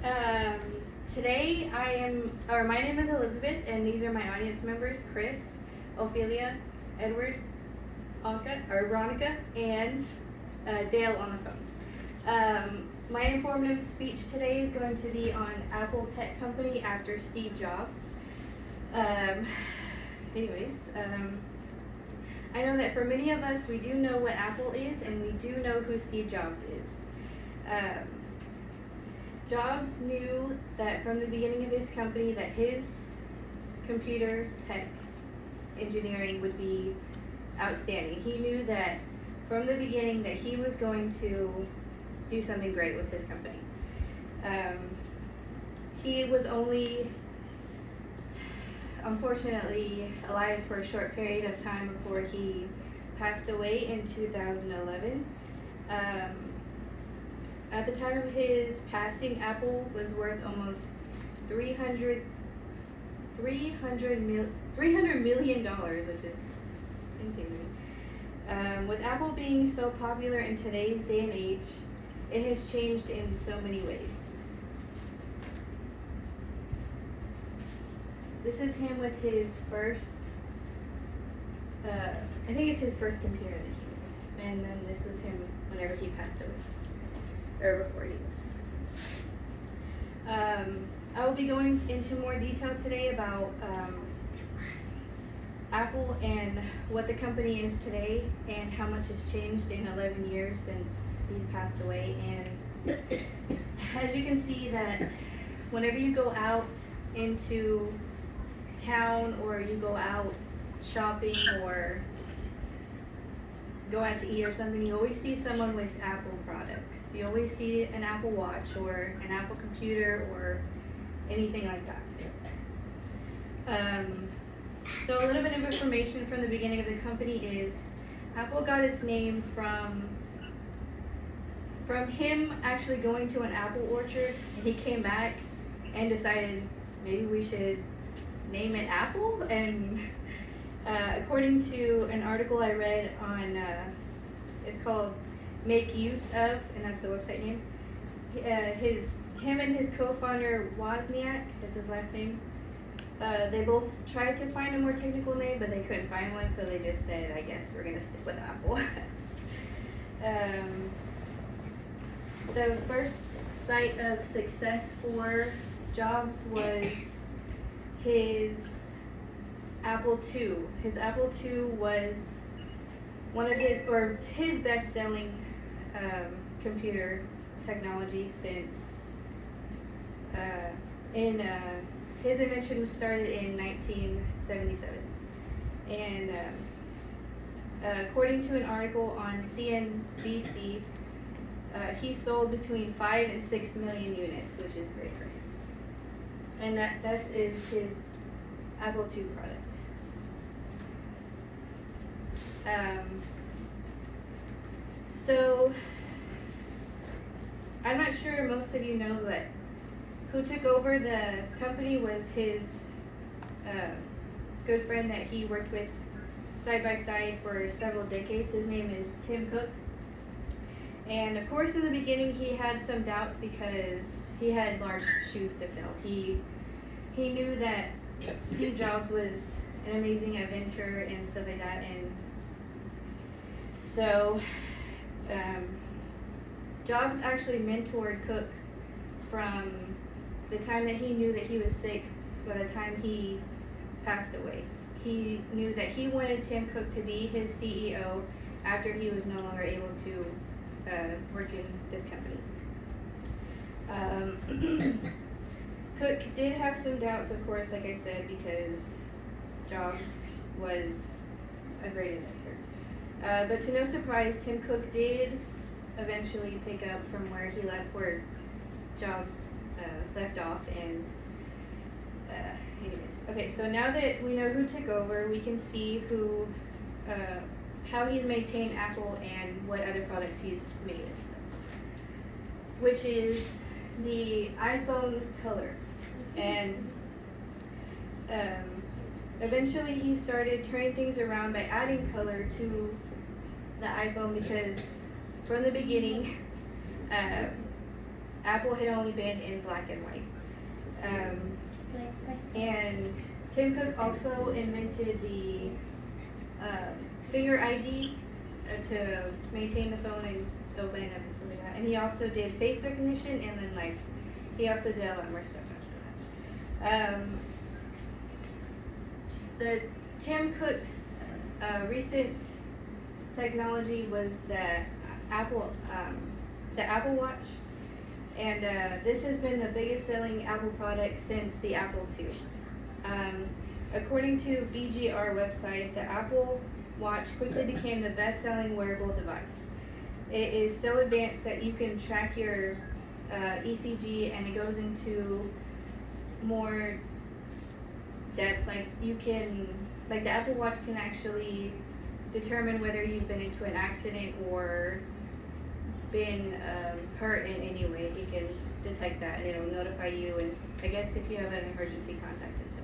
Um, Today my name is Elizabeth, and these are my audience members: Chris, Ophelia, Edward, Veronica, and Dale on the phone. My informative speech today is going to be on Apple Tech Company after Steve Jobs. Anyways, I know that for many of us, we do know what Apple is, and we do know who Steve Jobs is. Jobs knew that from the beginning of his company that his computer tech engineering would be outstanding. He knew that from the beginning that he was going to do something great with his company. He was only, unfortunately, alive for a short period of time before he passed away in 2011. At the time of his passing, Apple was worth almost $300 million, which is insane. With Apple being so popular in today's day and age, it has changed in so many ways. This is him with his first, I think it's his first computer that he made. And then this was him whenever he passed away. Or before he was. I will be going into more detail today about Apple and what the company is today and how much has changed in 11 years since he's passed away. And as you can see that whenever you go out into town or you go out shopping or go out to eat or something, you always see someone with Apple products. You always see an Apple Watch or an Apple computer or anything like that. So a little bit of information from the beginning of the company is Apple got its name from him actually going to an apple orchard, and he came back and decided maybe we should name it Apple. And according to an article I read on, it's called Make Use Of, and that's the website name. Him and his co-founder Wozniak, that's his last name, they both tried to find a more technical name, but they couldn't find one, so they just said, I guess we're gonna stick with Apple. The first sight of success for Jobs was his Apple II. His Apple II was one of his best-selling computer technology since his invention was started in 1977. And according to an article on CNBC, he sold between 5 and 6 million units, which is great for him. And that is his Apple II product. So I'm not sure most of you know, but who took over the company was his good friend that he worked with side by side for several decades. His name is Tim Cook. And of course, in the beginning, he had some doubts because he had large shoes to fill. He knew that Steve Jobs was an amazing inventor and stuff like that, and so Jobs actually mentored Cook from the time that he knew that he was sick by the time he passed away. He knew that he wanted Tim Cook to be his CEO after he was no longer able to work in this company. Cook did have some doubts, of course, like I said, because Jobs was a great inventor. But to no surprise, Tim Cook did eventually pick up from where he left, where Jobs left off. And anyways, okay, so now that we know who took over, we can see how he's maintained Apple and what other products he's made and stuff, which is the iPhone color. And eventually he started turning things around by adding color to the iPhone, because from the beginning Apple had only been in black and white. And Tim Cook also invented the finger ID to maintain the phone and open it up and stuff like that. And he also did face recognition, and then like he also did a lot more stuff after that. The Tim Cook's recent technology was the Apple Watch, and this has been the biggest selling Apple product since the Apple II. According to BGR website, the Apple Watch quickly became the best-selling wearable device. It is so advanced that you can track your ECG, and it goes into more depth. Like the Apple Watch can actually determine whether you've been into an accident or been hurt in any way. It can detect that, and it'll notify you, and I guess if you have an emergency, contact it. So.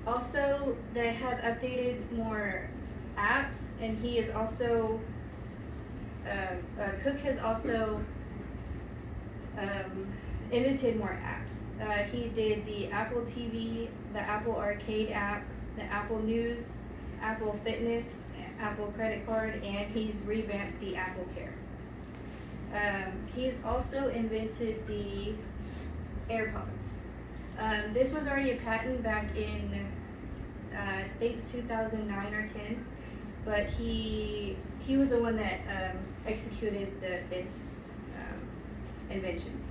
Also, they have updated more apps, and he is also Cook has also invented more apps. He did the Apple TV, the Apple Arcade app, the Apple News, Apple Fitness, Apple Credit Card, and he's revamped the Apple Care. He's also invented the AirPods. This was already a patent back in I think 2009 or 10, but he was the one that executed this invention.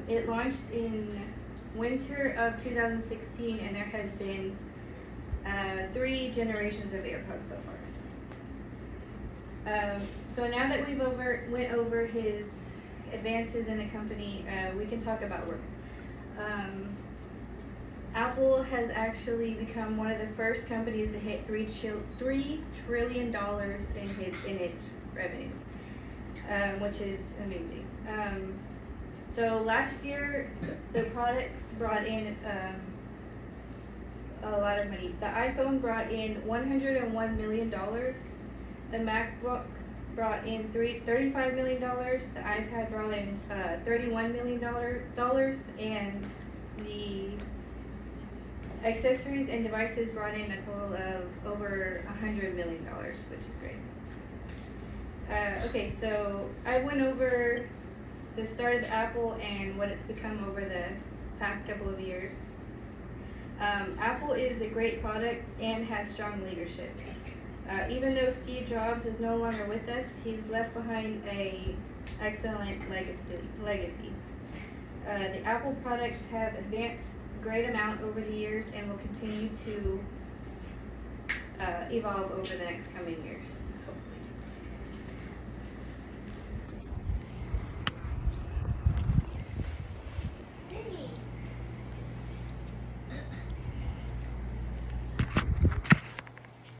It launched in winter of 2016, and there has been 3 generations of AirPods so far. So now that we've went over his advances in the company, we can talk about work. Apple has actually become one of the first companies to hit $3 trillion in its revenue, which is amazing. So last year, the products brought in a lot of money. The iPhone brought in $101 million. The MacBook brought in $35 million. The iPad brought in $31 million, and the accessories and devices brought in a total of over $100 million, which is great. Okay, so I went over the start of Apple and what it's become over the past couple of years. Apple is a great product and has strong leadership. Even though Steve Jobs is no longer with us, he's left behind an excellent legacy. The Apple products have advanced a great amount over the years and will continue to evolve over the next coming years.